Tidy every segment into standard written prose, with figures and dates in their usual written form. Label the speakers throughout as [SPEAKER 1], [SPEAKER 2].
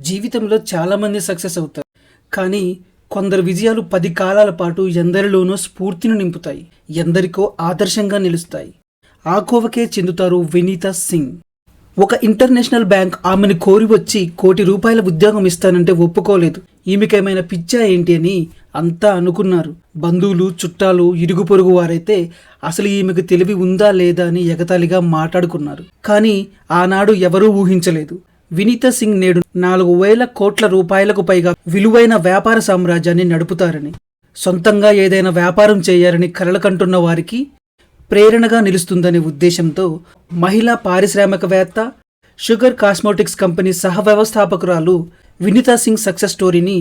[SPEAKER 1] జీవితంలో చాలామంది సక్సెస్ అవుతారు. కానీ కొందరు విజయాలు 10 కాలాల పాటు ఎందరిలోనో స్ఫూర్తిని నింపుతాయి. ఎందరికో ఆదర్శంగా నిలుస్తాయి. ఆ కోవకే చెందుతారు వినీతా సింగ్. ఒక ఇంటర్నేషనల్ బ్యాంక్ ఆమెను కోరి వచ్చి ₹1 కోటి ఉద్యోగం ఇస్తానంటే ఒప్పుకోలేదు. ఈమెకేమైనా పిచ్చా ఏంటి అని అంతా అనుకున్నారు. బంధువులు, చుట్టాలు, ఇరుగు పొరుగు వారైతే అసలు ఈమెకు తెలివి ఉందా లేదా అని ఎగతాళిగా మాట్లాడుకున్నారు. కానీ ఆనాడు ఎవరూ ఊహించలేదు, వినీతా సింగ్ నేడు ₹4,000 కోట్లకు పైగా విలువైన వ్యాపార సామ్రాజ్యాన్ని నడుపుతారని, సొంతంగా ఏదైనా వ్యాపారం చేయాలని కలలుకంటున్న వారికి ప్రేరణగా నిలుస్తుందనే ఉద్దేశంతో మహిళా పారిశ్రామికవేత్త, షుగర్ కాస్మోటిక్స్ కంపెనీ సహ వ్యవస్థాపకురాలు వినీతా సింగ్ సక్సెస్ స్టోరీని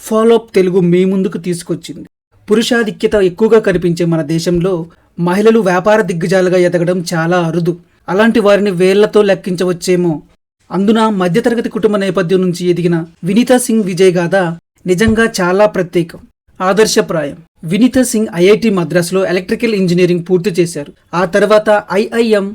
[SPEAKER 1] ఫాలోఅప్ తెలుగు మీ ముందుకు తీసుకొచ్చింది. పురుషాధిక్యత ఎక్కువగా కనిపించే మన దేశంలో మహిళలు వ్యాపార దిగ్గజాలుగా ఎదగడం చాలా అరుదు. అలాంటి వారిని వేళ్లతో లెక్కించవచ్చేమో. అందున మధ్యతరగతి కుటుంబ నేపథ్యం నుంచి ఎదిగిన వినీతా సింగ్ విజయ్ గాథ నిజంగా చాలా ప్రత్యేకం, ఆదర్శప్రాయం. వినీతా సింగ్ ఐఐటి మద్రాసులో ఎలక్ట్రికల్ ఇంజనీరింగ్ పూర్తి చేశారు. ఆ తర్వాత ఐఐఎం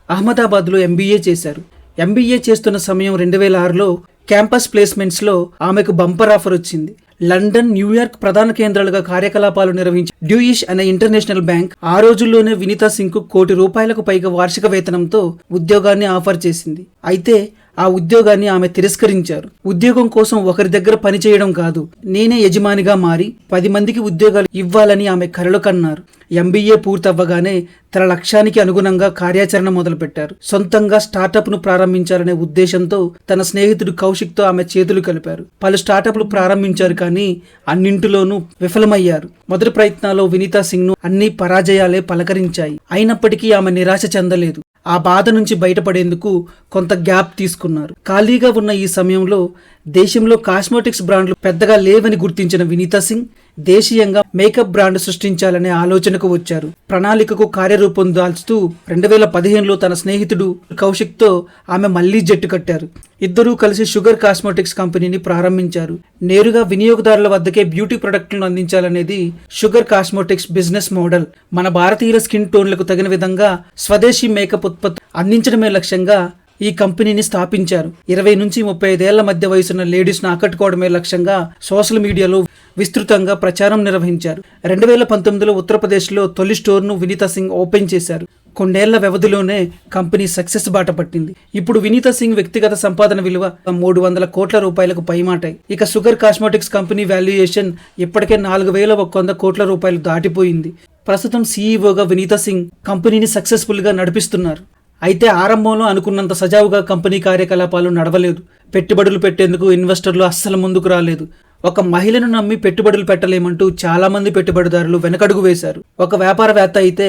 [SPEAKER 1] అహ్మదాబాద్లో ఎంబీఏ చేశారు. ఎంబీఏ చేస్తున్న సమయం 2006లో క్యాంపస్ ప్లేస్మెంట్స్లో ఆమెకు బంపర్ ఆఫర్ వచ్చింది. లండన్, న్యూయార్క్ ప్రధాన కేంద్రాలుగా కార్యకలాపాలు నిర్వహించి డ్యూయిష్ అనే ఇంటర్నేషనల్ బ్యాంక్ ఆ రోజుల్లోనే వినీతా సింగ్కు ₹1 కోటి పైగా వార్షిక వేతనంతో ఉద్యోగాన్ని ఆఫర్ చేసింది. అయితే ఆ ఉద్యోగాన్ని ఆమె తిరస్కరించారు. ఉద్యోగం కోసం ఒకరి దగ్గర పనిచేయడం కాదు, నేనే యజమానిగా మారి 10 మందికి ఉద్యోగాలు ఇవ్వాలని ఆమె కలలు కన్నారు. ఎంబీఏ పూర్తవ్వగానే తన లక్ష్యానికి అనుగుణంగా కార్యాచరణ మొదలుపెట్టారు. సొంతంగా స్టార్టప్ను ప్రారంభించాలనే ఉద్దేశంతో తన స్నేహితుడు కౌశిక్తో ఆమె చేతులు కలిపారు. పలు స్టార్టప్లు ప్రారంభించారు, కానీ అన్నింటిలోనూ విఫలమయ్యారు. మొదటి ప్రయత్నాల్లో వినీతా సింగ్ను అన్ని పరాజయాలే పలకరించాయి. అయినప్పటికీ ఆమె నిరాశ చెందలేదు. ఆ బాధ నుంచి బయటపడేందుకు కొంత గ్యాప్ తీసుకున్నారు. ఖాళీగా ఉన్న ఈ సమయంలో దేశంలో కాస్మోటిక్స్ బ్రాండ్లు పెద్దగా లేవని గుర్తించిన వినీతా సింగ్ దేశీయంగా మేకప్ బ్రాండ్ సృష్టించాలనే ఆలోచనకు వచ్చారు. ప్రణాళికకు కార్యరూపం దాల్చుతూ 2015లో తన స్నేహితుడు కౌశిక్తో ఆమె మళ్లీ జట్టు కట్టారు. ఇద్దరూ కలిసి షుగర్ కాస్మోటిక్స్ కంపెనీని ప్రారంభించారు. నేరుగా వినియోగదారుల వద్దకే బ్యూటీ ప్రొడక్ట్లను అందించాలనేది షుగర్ కాస్మోటిక్స్ బిజినెస్ మోడల్. మన భారతీయుల స్కిన్ టోన్లకు తగిన విధంగా స్వదేశీ మేకప్ ఉత్పత్తి అందించడమే లక్ష్యంగా ఈ కంపెనీని స్థాపించారు. 20 నుంచి 35 ఏళ్ల మధ్య వయసున్న లేడీస్ను ఆకట్టుకోవడమే లక్ష్యంగా సోషల్ మీడియాలో విస్తృతంగా ప్రచారం నిర్వహించారు. 2019లో ఉత్తరప్రదేశ్లో తొలి స్టోర్ను వినీతా సింగ్ ఓపెన్ చేశారు. కొన్నేళ్ల వ్యవధిలోనే కంపెనీ సక్సెస్ బాట పట్టింది. ఇప్పుడు వినీతా సింగ్ వ్యక్తిగత సంపాదన విలువ ₹300 కోట్లకు పైమాటాయి. ఇక షుగర్ కాస్మోటిక్స్ కంపెనీ వాల్యుయేషన్ ఇప్పటికే ₹4,100 కోట్ల దాటిపోయింది. ప్రస్తుతం సీఈఓగా వినీతా సింగ్ కంపెనీని సక్సెస్ఫుల్గా నడిపిస్తున్నారు. అయితే ఆరంభంలో అనుకున్నంత సజావుగా కంపెనీ కార్యకలాపాలు నడవలేదు. పెట్టుబడులు పెట్టేందుకు ఇన్వెస్టర్లు అస్సలు ముందుకు రాలేదు. ఒక మహిళను నమ్మి పెట్టుబడులు పెట్టలేమంటూ చాలా మంది పెట్టుబడిదారులు వెనకడుగు వేశారు. ఒక వ్యాపారవేత్త అయితే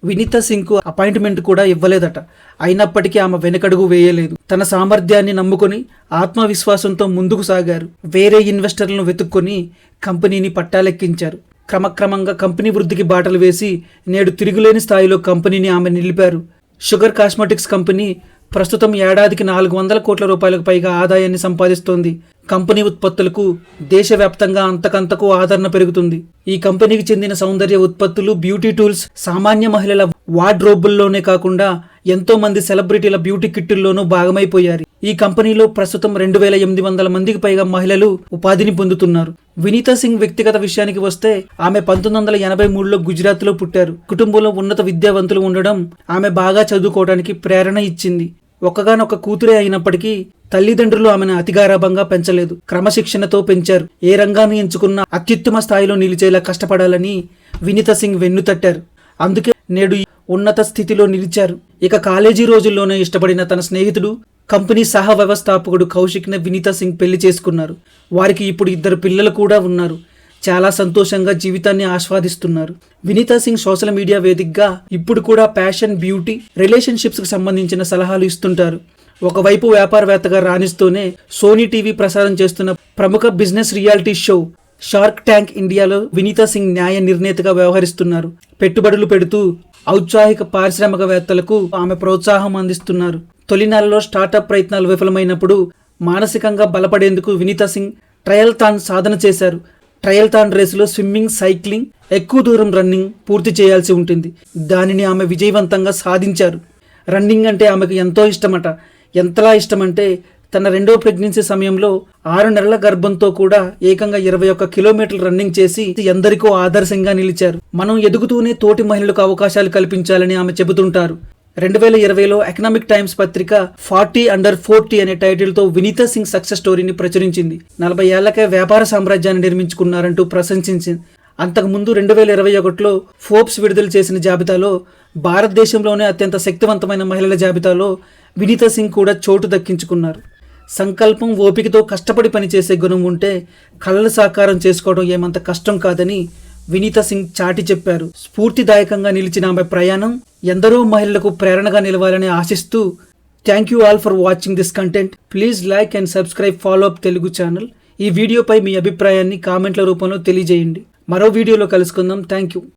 [SPEAKER 1] వినీతా సింగ్కు అపాయింట్మెంట్ కూడా ఇవ్వలేదట. అయినప్పటికీ ఆమె వెనకడుగు వేయలేదు. తన సామర్థ్యాన్ని నమ్ముకొని ఆత్మవిశ్వాసంతో ముందుకు సాగారు. వేరే ఇన్వెస్టర్లను వెతుక్కొని కంపెనీని పట్టాలెక్కించారు. క్రమక్రమంగా కంపెనీ వృద్ధికి బాటలు వేసి నేడు తిరుగులేని స్థాయిలో కంపెనీని ఆమె నిలిపారు. షుగర్ కాస్మోటిక్స్ కంపెనీ ప్రస్తుతం ఏడాదికి ₹400 కోట్లకు పైగా ఆదాయాన్ని సంపాదిస్తోంది. కంపెనీ ఉత్పత్తులకు దేశవ్యాప్తంగా అంతకంతకు ఆదరణ పెరుగుతుంది. ఈ కంపెనీకి చెందిన సౌందర్య ఉత్పత్తులు, బ్యూటీ టూల్స్ సామాన్య మహిళల వార్డ్రోబుల్లోనే కాకుండా ఎంతో మంది సెలబ్రిటీల బ్యూటీ కిట్టుల్లోనూ భాగమైపోయారు. ఈ కంపెనీలో ప్రస్తుతం 2,800 మందికి పైగా మహిళలు ఉపాధిని పొందుతున్నారు. వినీతా సింగ్ వ్యక్తిగత విషయానికి వస్తే ఆమె 1983లో గుజరాత్లో పుట్టారు. కుటుంబంలో ఉన్నత విద్యావంతులు ఉండడం ఆమె బాగా చదువుకోవడానికి ప్రేరణ ఇచ్చింది. ఒక్కగానొక్క కూతురే అయినప్పటికీ తల్లిదండ్రులు ఆమెను అతిగారాభంగా పెంచలేదు, క్రమశిక్షణతో పెంచారు. ఏ రంగాన్ని ఎంచుకున్నా అత్యుత్తమ స్థాయిలో నిలిచేలా కష్టపడాలని వినీతా సింగ్ వెన్నుతట్టారు. అందుకే నేడు ఉన్నత స్థితిలో నిలిచారు. ఇక కాలేజీ రోజుల్లోనే ఇష్టపడిన తన స్నేహితుడు, కంపెనీ సహ వ్యవస్థాపకుడు కౌశిక్ని వినీతా సింగ్ పెళ్లి చేసుకున్నారు. వారికి ఇప్పుడు 2 పిల్లలు కూడా ఉన్నారు. చాలా సంతోషంగా జీవితాన్ని ఆస్వాదిస్తున్నారు. వినీతా సింగ్ సోషల్ మీడియా వేదికగా ఇప్పుడు కూడా ప్యాషన్, బ్యూటీ, రిలేషన్షిప్స్కి సంబంధించిన సలహాలు ఇస్తుంటారు. ఒకవైపు వ్యాపారవేత్తగా రాణిస్తూనే సోనీ టీవీ ప్రసారం చేస్తున్న ప్రముఖ business reality show shark tank ఇండియాలో వినీతా సింగ్ న్యాయ నిర్ణేతగా వ్యవహరిస్తున్నారు. పెట్టుబడులు పెడుతూ ఔత్సాహిక పారిశ్రామికవేత్తలకు ఆమె ప్రోత్సాహం అందిస్తున్నారు. తొలి నెలలో స్టార్టప్ ప్రయత్నాలు విఫలమైనప్పుడు మానసికంగా బలపడేందుకు వినీతా సింగ్ ట్రయల్థాన్ సాధన చేశారు. ట్రయల్థాన్ రేసులో స్విమ్మింగ్, సైక్లింగ్, ఎక్కువ దూరం రన్నింగ్ పూర్తి చేయాల్సి ఉంటుంది. దానిని ఆమె విజయవంతంగా సాధించారు. రన్నింగ్ అంటే ఆమెకు ఎంతో ఇష్టమట. ఎంతలా ఇష్టమంటే తన రెండో ప్రెగ్నెన్సీ సమయంలో 6 నెలల గర్భంతో కూడా ఏకంగా 21 కిలోమీటర్లు రన్నింగ్ చేసి ఎందరికో ఆదర్శంగా నిలిచారు. మనం ఎదుగుతూనే తోటి మహిళలకు అవకాశాలు కల్పించాలని ఆమె చెబుతుంటారు. 2020లో ఎకనామిక్ టైమ్స్ పత్రిక 40 అండర్ 40 అనే టైటిల్తో వినీతా సింగ్ సక్సెస్ స్టోరీని ప్రచురించింది. 40 ఏళ్లకే వ్యాపార సామ్రాజ్యాన్ని నిర్మించుకున్నారంటూ ప్రశంసించింది. అంతకుముందు 2021లో ఫోర్బ్స్ విడుదల చేసిన జాబితాలో భారతదేశంలోనే అత్యంత శక్తివంతమైన మహిళల జాబితాలో వినీతా సింగ్ కూడా చోటు దక్కించుకున్నారు. సంకల్పం, ఓపికతో కష్టపడి పనిచేసే గుణం ఉంటే కలలు సాకారం చేసుకోవడం ఏమంత కష్టం కాదని వినీతా సింగ్ చాటి చెప్పారు. స్ఫూర్తిదాయకంగా నిలిచిన ఆమె ప్రయాణం ఎందరో మహిళలకు ప్రేరణగా నిలవాలని ఆశిస్తూ thank you all for watching this content. Please like and subscribe follow up Telugu channel. ఈ వీడియోపై మీ అభిప్రాయాన్ని కామెంట్ల రూపంలో తెలియజేయండి. మరో వీడియోలో కలుసుకుందాం. Thank you.